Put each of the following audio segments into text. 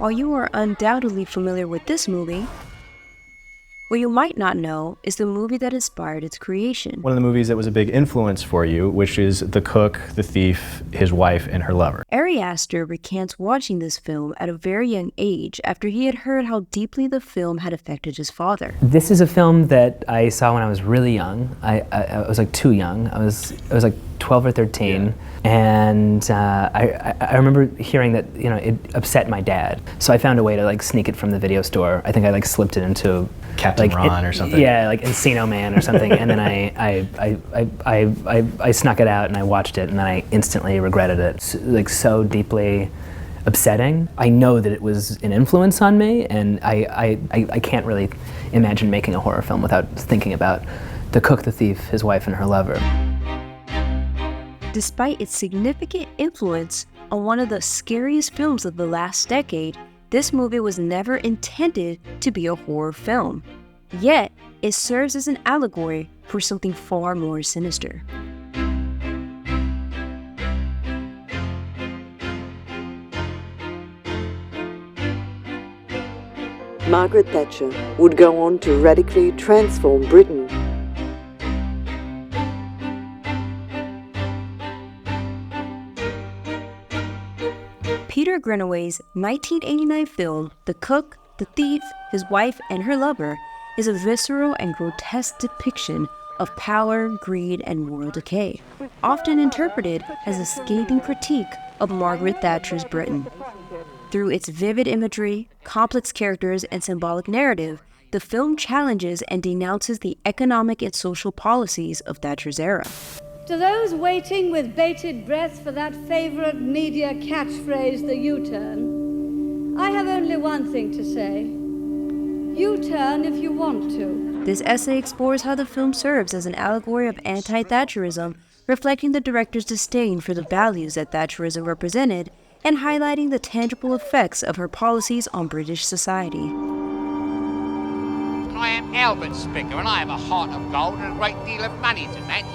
While you are undoubtedly familiar with this movie, what you might not know is the movie that inspired its creation. One of the movies that was a big influence for you, which is The Cook, The Thief, His Wife, and Her Lover. Ari Aster recants watching this film at a very young age after he had heard how deeply the film had affected his father. This is a film that I saw when I was really young. I was like too young. I was like 12 or 13, yeah. And I remember hearing that it upset my dad. So I found a way to like sneak it from the video store. I think I like slipped it into Captain Ron or something. Yeah, like Encino Man or something. And then I snuck it out and I watched it, and then I instantly regretted it. Like so deeply upsetting. I know that it was an influence on me, and I can't really imagine making a horror film without thinking about The Cook, The Thief, His Wife, and Her Lover. Despite its significant influence on one of the scariest films of the last decade, this movie was never intended to be a horror film. Yet, it serves as an allegory for something far more sinister. Margaret Thatcher would go on to radically transform Britain. Peter Greenaway's 1989 film, The Cook, The Thief, His Wife, and Her Lover, is a visceral and grotesque depiction of power, greed, and moral decay, often interpreted as a scathing critique of Margaret Thatcher's Britain. Through its vivid imagery, complex characters, and symbolic narrative, the film challenges and denounces the economic and social policies of Thatcher's era. To those waiting with bated breath for that favorite media catchphrase, the U-turn, I have only one thing to say. U-turn if you want to. This essay explores how the film serves as an allegory of anti-Thatcherism, reflecting the director's disdain for the values that Thatcherism represented, and highlighting the tangible effects of her policies on British society. I am Albert Spicker, and I have a heart of gold and a great deal of money to match.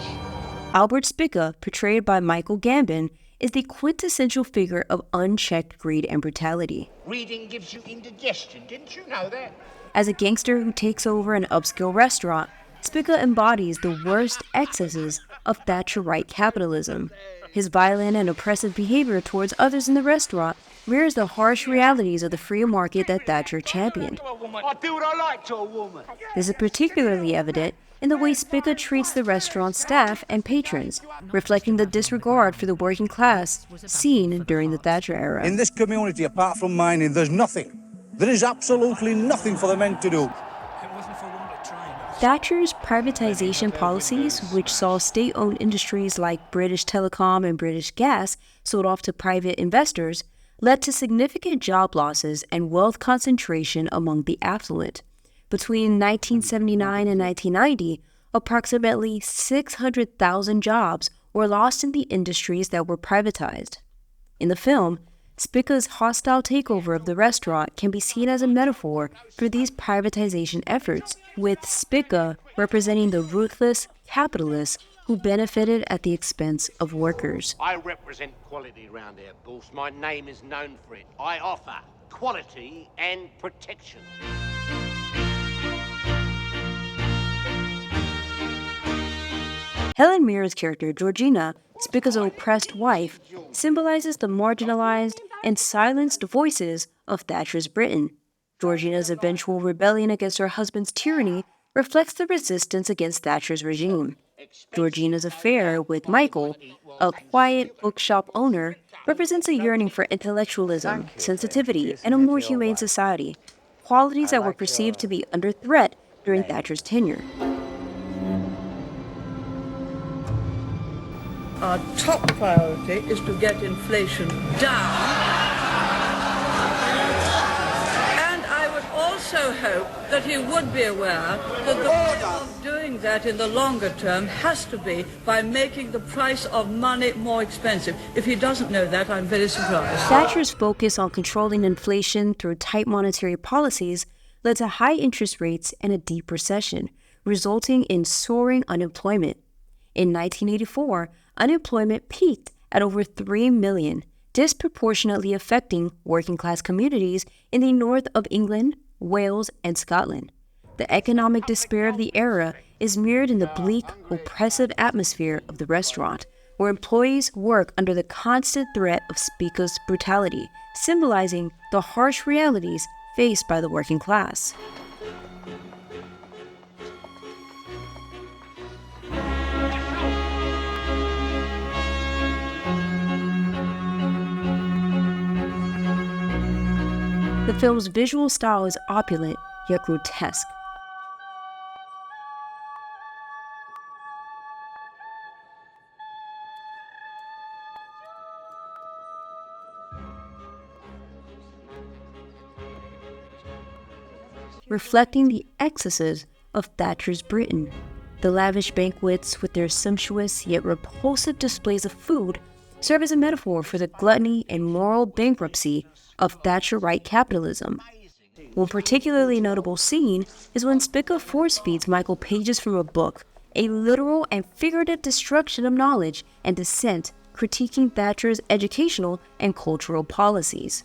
Albert Spica, portrayed by Michael Gambon, is the quintessential figure of unchecked greed and brutality. Reading gives you indigestion, didn't you know that? As a gangster who takes over an upscale restaurant, Spica embodies the worst excesses of Thatcherite capitalism. His violent and oppressive behavior towards others in the restaurant mirrors the harsh realities of the free market that Thatcher championed. I do what I like to a woman. This is particularly evident in the way Spica treats the restaurant's staff and patrons, reflecting the disregard for the working class seen during the Thatcher era. In this community, apart from mining, there's nothing. There is absolutely nothing for the men to do. Thatcher's privatization policies, which saw state-owned industries like British Telecom and British Gas sold off to private investors, led to significant job losses and wealth concentration among the affluent. Between 1979 and 1990, approximately 600,000 jobs were lost in the industries that were privatized. In the film, Spica's hostile takeover of the restaurant can be seen as a metaphor for these privatization efforts, with Spica representing the ruthless capitalists who benefited at the expense of workers. I represent quality around here, boss. My name is known for it. I offer quality and protection. Helen Mirren's character, Georgina, Spica's oppressed wife, symbolizes the marginalized and silenced voices of Thatcher's Britain. Georgina's eventual rebellion against her husband's tyranny reflects the resistance against Thatcher's regime. Georgina's affair with Michael, a quiet bookshop owner, represents a yearning for intellectualism, sensitivity, and a more humane society, qualities that were perceived to be under threat during Thatcher's tenure. Our top priority is to get inflation down. And I would also hope that he would be aware that the way of doing that in the longer term has to be by making the price of money more expensive. If he doesn't know that, I'm very surprised. Thatcher's focus on controlling inflation through tight monetary policies led to high interest rates and a deep recession, resulting in soaring unemployment. In 1984, unemployment peaked at over 3 million, disproportionately affecting working-class communities in the north of England, Wales, and Scotland. The economic despair of the era is mirrored in the bleak, oppressive atmosphere of the restaurant, where employees work under the constant threat of Spica's brutality, symbolizing the harsh realities faced by the working class. The film's visual style is opulent yet grotesque. Reflecting the excesses of Thatcher's Britain. The lavish banquets with their sumptuous yet repulsive displays of food serve as a metaphor for the gluttony and moral bankruptcy of Thatcherite capitalism. One particularly notable scene is when Spica force-feeds Michael pages from a book, a literal and figurative destruction of knowledge and dissent, critiquing Thatcher's educational and cultural policies.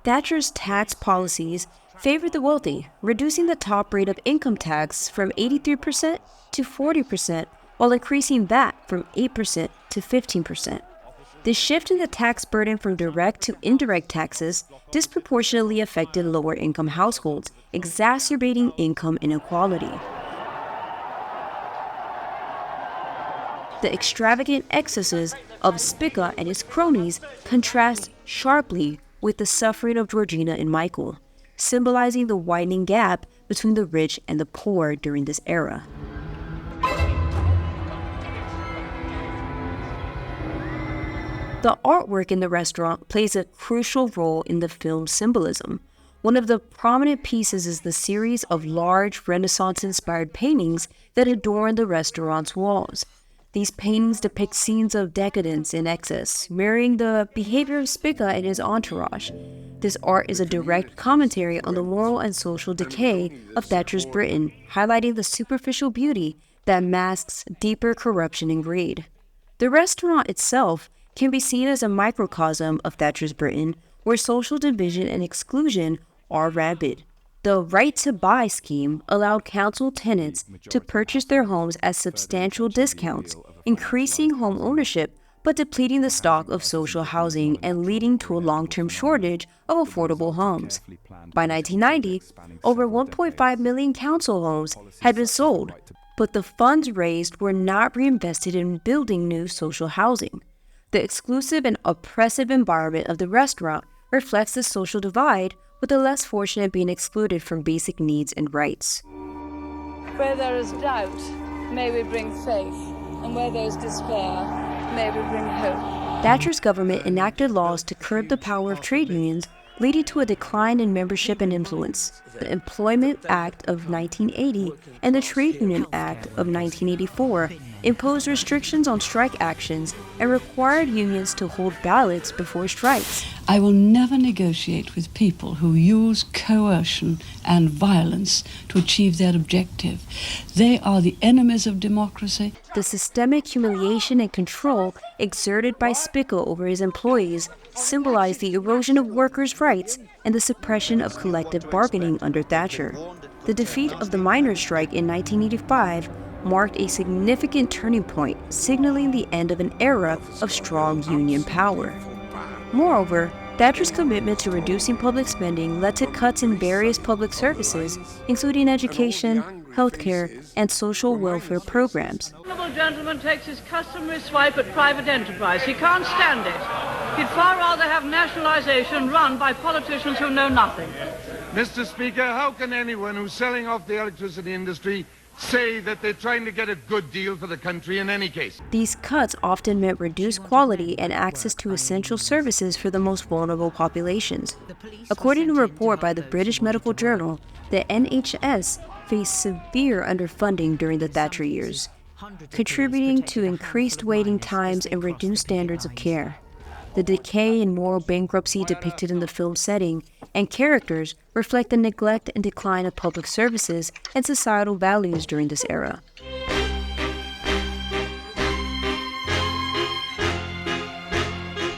Thatcher's tax policies favored the wealthy, reducing the top rate of income tax from 83% to 40%, while increasing VAT from 8% to 15%. This shift in the tax burden from direct to indirect taxes disproportionately affected lower-income households, exacerbating income inequality. The extravagant excesses of Spica and his cronies contrast sharply with the suffering of Georgina and Michael, symbolizing the widening gap between the rich and the poor during this era. The artwork in the restaurant plays a crucial role in the film's symbolism. One of the prominent pieces is the series of large Renaissance-inspired paintings that adorn the restaurant's walls. These paintings depict scenes of decadence and excess, mirroring the behavior of Spica and his entourage. This art is a direct commentary on the moral and social decay of Thatcher's Britain, highlighting the superficial beauty that masks deeper corruption and greed. The restaurant itself can be seen as a microcosm of Thatcher's Britain, where social division and exclusion are rampant. The right to buy scheme allowed council tenants to purchase their homes at substantial discounts, increasing home ownership but depleting the stock of social housing and leading to a long-term shortage of affordable homes. By 1990, over 1.5 million council homes had been sold, but the funds raised were not reinvested in building new social housing. The exclusive and oppressive environment of the restaurant reflects the social divide, with the less fortunate being excluded from basic needs and rights. Where there is doubt, may we bring faith, and where there is despair, may we bring hope. Thatcher's government enacted laws to curb the power of trade unions, leading to a decline in membership and influence. The Employment Act of 1980 and the Trade Union Act of 1984 imposed restrictions on strike actions and required unions to hold ballots before strikes. I will never negotiate with people who use coercion and violence to achieve their objective. They are the enemies of democracy. The systemic humiliation and control exerted by Spica over his employees symbolized the erosion of workers' rights and the suppression of collective bargaining under Thatcher. The defeat of the miners' strike in 1985 marked a significant turning point, signaling the end of an era of strong union power. Moreover, Thatcher's commitment to reducing public spending led to cuts in various public services, including education, healthcare, and social welfare programs. The honourable gentleman takes his customary swipe at private enterprise. He can't stand it. He'd far rather have nationalisation run by politicians who know nothing. Mr. Speaker, how can anyone who's selling off the electricity industry say that they're trying to get a good deal for the country in any case? These cuts often meant reduced quality and access to essential services for the most vulnerable populations. According to a report by the British Medical Journal, the NHS faced severe underfunding during the Thatcher years, contributing to increased waiting times and reduced standards of care. The decay and moral bankruptcy depicted in the film's setting and characters reflect the neglect and decline of public services and societal values during this era.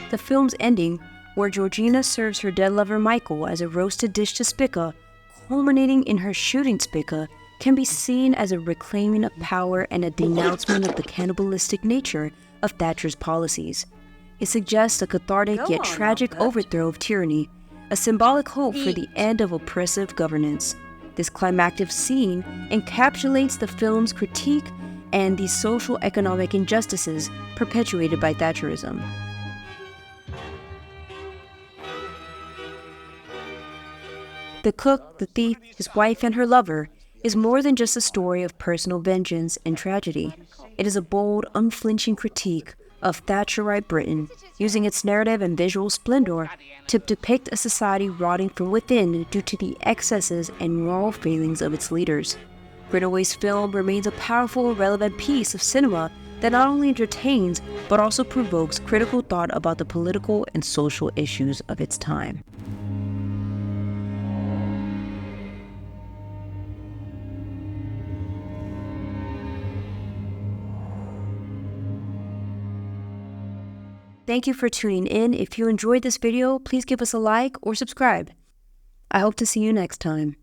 The The film's ending, where Georgina serves her dead lover Michael as a roasted dish to Spica, culminating in her shooting Spica, can be seen as a reclaiming of power and a denouncement of the cannibalistic nature of Thatcher's policies. It suggests a cathartic yet tragic overthrow of tyranny, a symbolic hope for the end of oppressive governance. This climactic scene encapsulates the film's critique and the social economic injustices perpetuated by Thatcherism. The Cook, the Thief, His Wife, and Her Lover is more than just a story of personal vengeance and tragedy. It is a bold, unflinching critique of Thatcherite Britain, using its narrative and visual splendor to depict a society rotting from within due to the excesses and moral failings of its leaders. Greenaway's film remains a powerful and relevant piece of cinema that not only entertains, but also provokes critical thought about the political and social issues of its time. Thank you for tuning in. If you enjoyed this video, please give us a like or subscribe. I hope to see you next time.